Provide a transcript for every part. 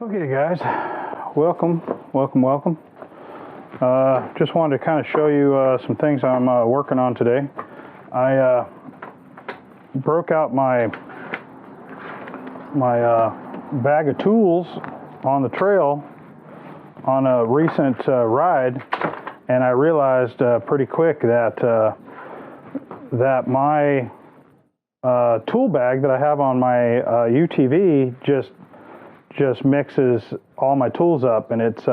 Okay guys, welcome. Just wanted to kind of show you some things I'm working on today. I broke out my bag of tools on the trail on a recent ride, and I realized pretty quick that my tool bag that I have on my UTV just mixes all my tools up, and it's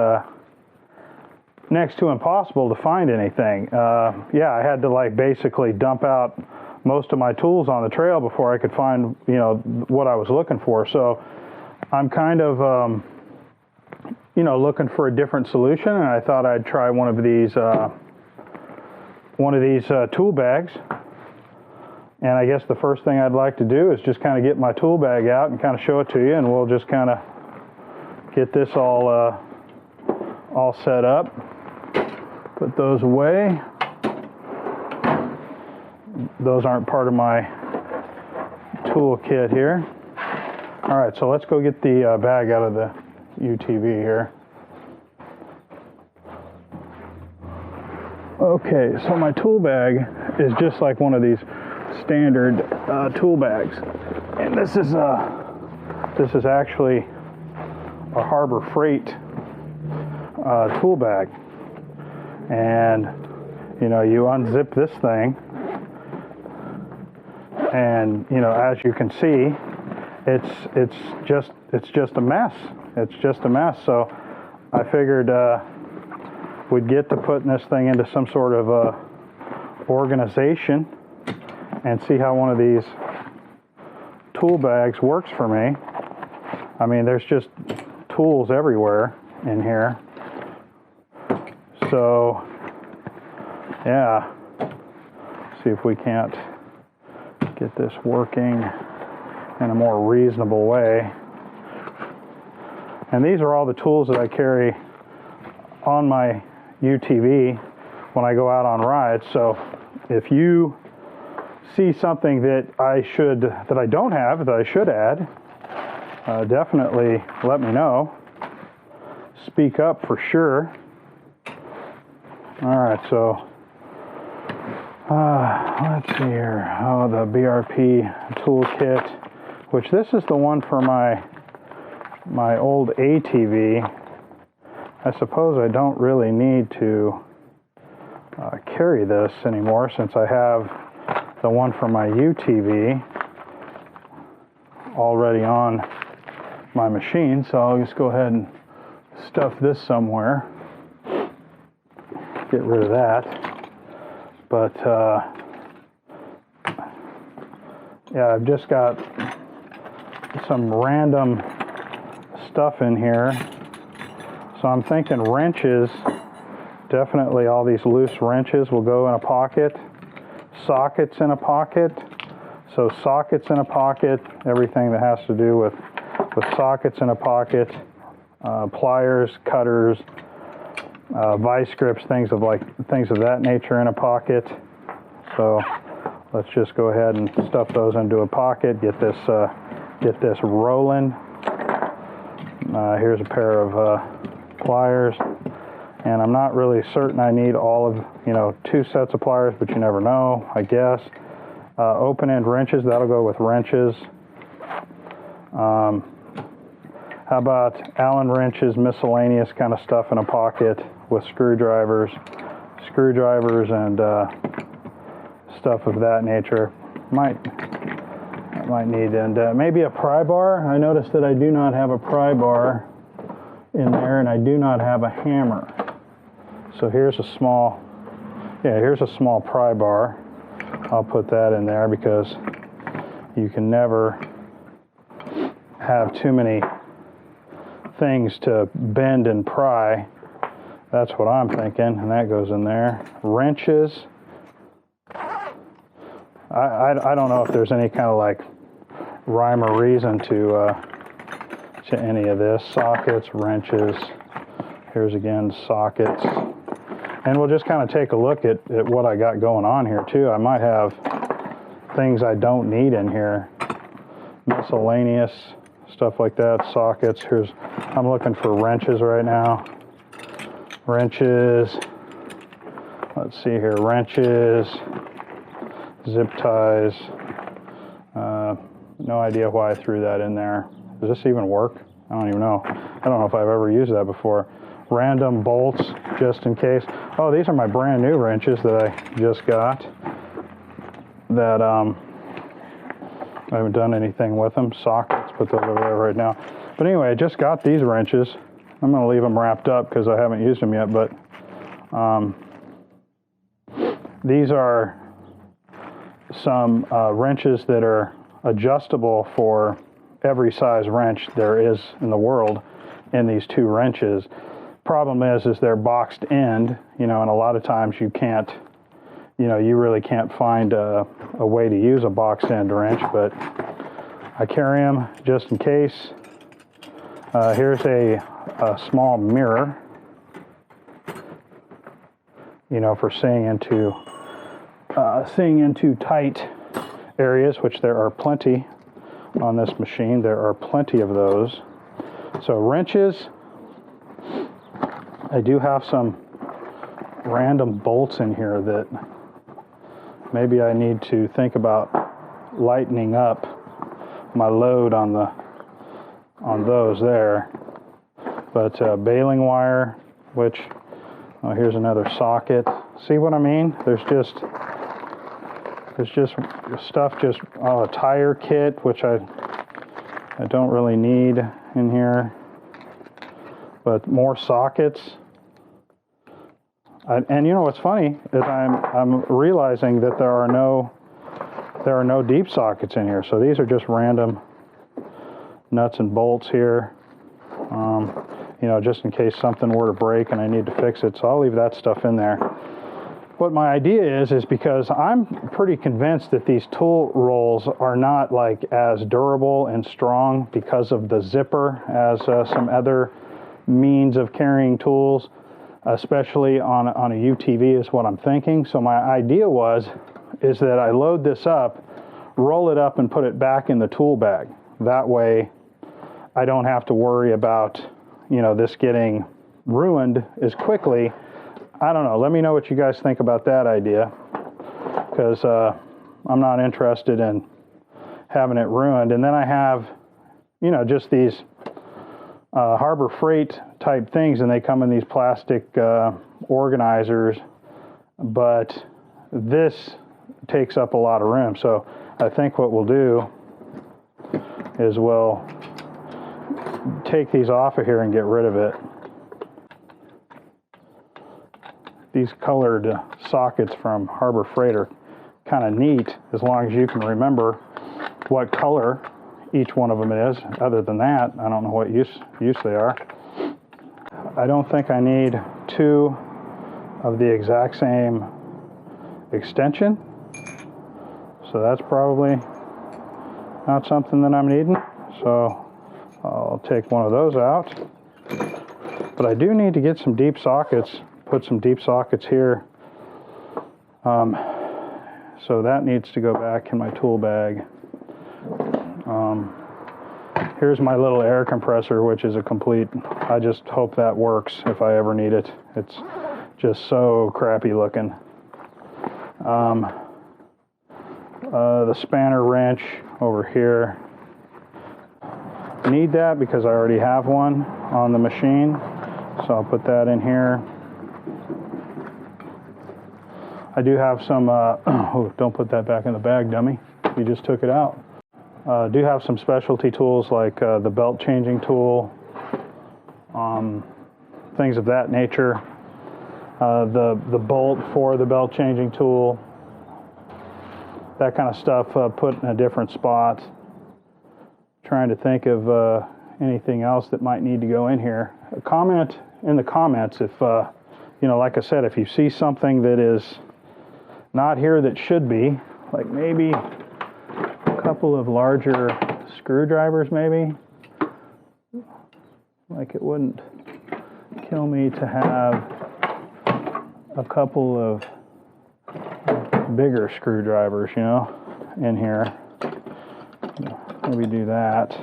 next to impossible to find anything. Yeah, I had to basically dump out most of my tools on the trail before I could find what I was looking for. So I'm kind of looking for a different solution, and I thought I'd try one of these tool bags. And I guess the first thing I'd like to do is just kind of get my tool bag out and kind of show it to you, and we'll just kind of get this all set up. Put those away. Those aren't part of my tool kit here. All right, so let's go get the bag out of the UTV here. Okay, so my tool bag is just like one of these standard tool bags, and this is actually a Harbor Freight tool bag. And you unzip this thing, and as you can see, it's just a mess. It's just a mess. So I figured we'd get to putting this thing into some sort of organization and see how one of these tool bags works for me. I mean, there's just tools everywhere in here. So, yeah, see if we can't get this working in a more reasonable way. And these are all the tools that I carry on my UTV when I go out on rides. So if you see something that I don't have, that I should add, definitely let me know. Speak up for sure. All right, so let's see here. Oh, the Brp Tool Kit, which this is the one for my old ATV. I suppose I don't really need to carry this anymore since I have the one for my UTV already on my machine. So I'll just go ahead and stuff this somewhere. Get rid of that. But yeah, I've just got some random stuff in here. So I'm thinking wrenches, definitely all these loose wrenches will go in a pocket. Sockets in a pocket. So sockets in a pocket, everything that has to do with sockets in a pocket, pliers, cutters, vice grips, things of that nature in a pocket. So let's just go ahead and stuff those into a pocket. Get this rolling. Here's a pair of pliers, and I'm not really certain I need all of 2 sets of pliers, but you never know, I guess. Open end wrenches, that'll go with wrenches. How about Allen wrenches, miscellaneous kind of stuff in a pocket with screwdrivers and stuff of that nature. I might need, and maybe a pry bar. I noticed that I do not have a pry bar in there, and I do not have a hammer. So here's a small pry bar. I'll put that in there because you can never have too many things to bend and pry. That's what I'm thinking, and that goes in there. Wrenches. I don't know if there's any kind of rhyme or reason to any of this. Sockets, wrenches. Here's again sockets. And we'll just kind of take a look at what I got going on here too. I might have things I don't need in here. Miscellaneous stuff like that, sockets. I'm looking for wrenches right now. Wrenches, let's see here, wrenches, zip ties. No idea why I threw that in there. Does this even work? I don't even know. I don't know if I've ever used that before. Random bolts, just in case. Oh, these are my brand new wrenches that I just got. That I haven't done anything with them. Sockets, put those over there right now. But anyway, I just got these wrenches. I'm going to leave them wrapped up because I haven't used them yet. But these are some wrenches that are adjustable for every size wrench there is in the world in these two wrenches. Problem is they're boxed end, you know, and a lot of times you can't, you know, you really can't find a way to use a box end wrench, but I carry them just in case. Here's a small mirror, you know, for seeing into tight areas, which there are plenty on this machine. There are plenty of those. So wrenches, I do have some random bolts in here that maybe I need to think about lightening up my load on those there. But baling wire, which, oh, here's another socket. See what I mean? There's just stuff, a tire kit, which I don't really need in here, but more sockets. And you know what's funny is I'm realizing that there are no deep sockets in here. So these are just random nuts and bolts here, you know, just in case something were to break and I need to fix it. So I'll leave that stuff in there. What my idea is because I'm pretty convinced that these tool rolls are not like as durable and strong because of the zipper as some other means of carrying tools, especially on a UTV is what I'm thinking. So my idea is that I load this up, roll it up and put it back in the tool bag. That way I don't have to worry about, you know, this getting ruined as quickly. I don't know. Let me know what you guys think about that idea, because I'm not interested in having it ruined. And then I have, you know, just these Harbor Freight type things, and they come in these plastic organizers, but this takes up a lot of room. So I think what we'll do is we'll take these off of here and get rid of it. These colored sockets from Harbor Freight are kind of neat, as long as you can remember what color each one of them is. Other than that, I don't know what use they are. I don't think I need two of the exact same extension, so that's probably not something that I'm needing. So I'll take one of those out. But I do need to get some deep sockets. Put some deep sockets here. So that needs to go back in my tool bag. Here's my little air compressor, which is a complete, I just hope that works if I ever need it. It's just so crappy looking. The spanner wrench over here. I need that because I already have one on the machine. So I'll put that in here. I do have some, oh, don't put that back in the bag, dummy. You just took it out. Do have some specialty tools like the belt changing tool, things of that nature. The bolt for the belt changing tool, that kind of stuff put in a different spot. Trying to think of anything else that might need to go in here. Comment in the comments if, you know, like I said, if you see something that is not here that should be, like maybe a couple of larger screwdrivers maybe. Like it wouldn't kill me to have a couple of bigger screwdrivers, you know, in here. Maybe do that.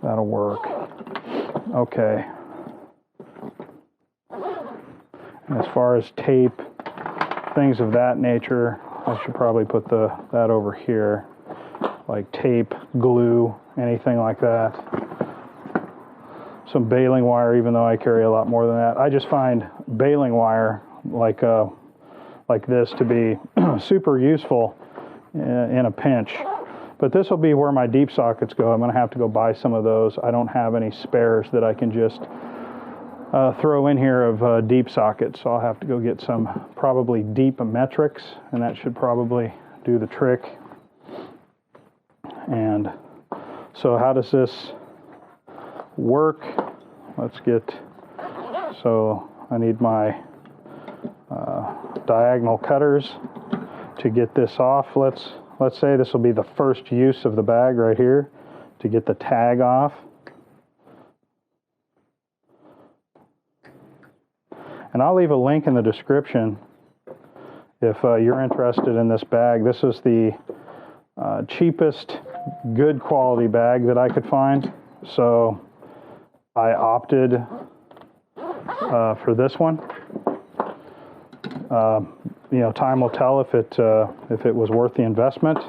That'll work. Okay. And as far as tape, things of that nature, I should probably put that over here. Like tape, glue, anything like that. Some baling wire, even though I carry a lot more than that. I just find baling wire like this to be super useful in a pinch. But this will be where my deep sockets go. I'm going to have to go buy some of those. I don't have any spares that I can just throw in here of deep sockets. So I'll have to go get some probably deep metrics, and that should probably do the trick. And so how does this work? Let's get, so I need my diagonal cutters to get this off. Let's say this will be the first use of the bag right here, to get the tag off. And I'll leave a link in the description if you're interested in this bag. This is the cheapest good quality bag that I could find, so I opted for this one. You know, time will tell if it was worth the investment,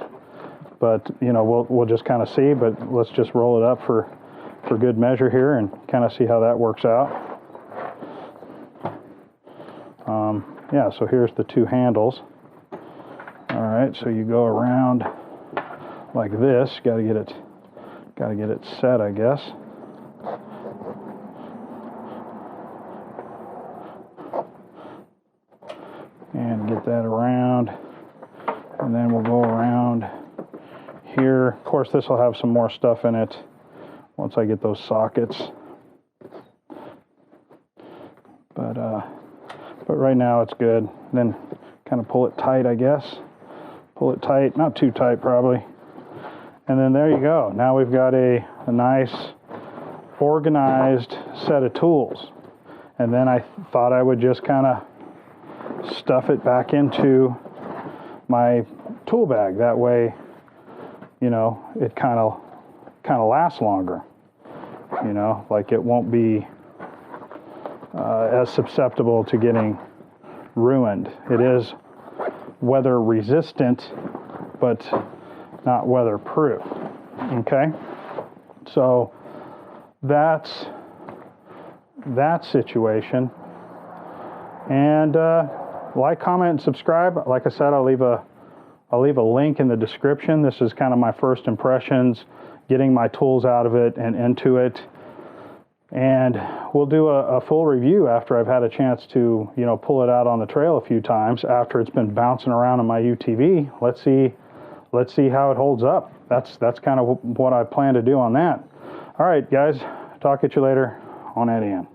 but you know, we'll just kind of see. But let's just roll it up for good measure here and kind of see how that works out. Yeah, so here's the two handles. All right, so you go around like this. Got to get it set, I guess. And get that around, and then we'll go around here. Of course, this will have some more stuff in it once I get those sockets. But right now it's good. Then kind of pull it tight, I guess. Pull it tight, not too tight probably. And then there you go. Now we've got a nice organized set of tools. And then I thought I would just kind of stuff it back into my tool bag. That way, you know, it kind of lasts longer. You know, like it won't be as susceptible to getting ruined. It is weather resistant, but not weatherproof. Okay, so that's that situation. And like, comment, and subscribe. Like I said, I'll leave a link in the description. This is kind of my first impressions, getting my tools out of it and into it. And we'll do a full review after I've had a chance to, you know, pull it out on the trail a few times after it's been bouncing around in my UTV. Let's see how it holds up. That's kind of what I plan to do on that. All right, guys, talk at you later on Eddie.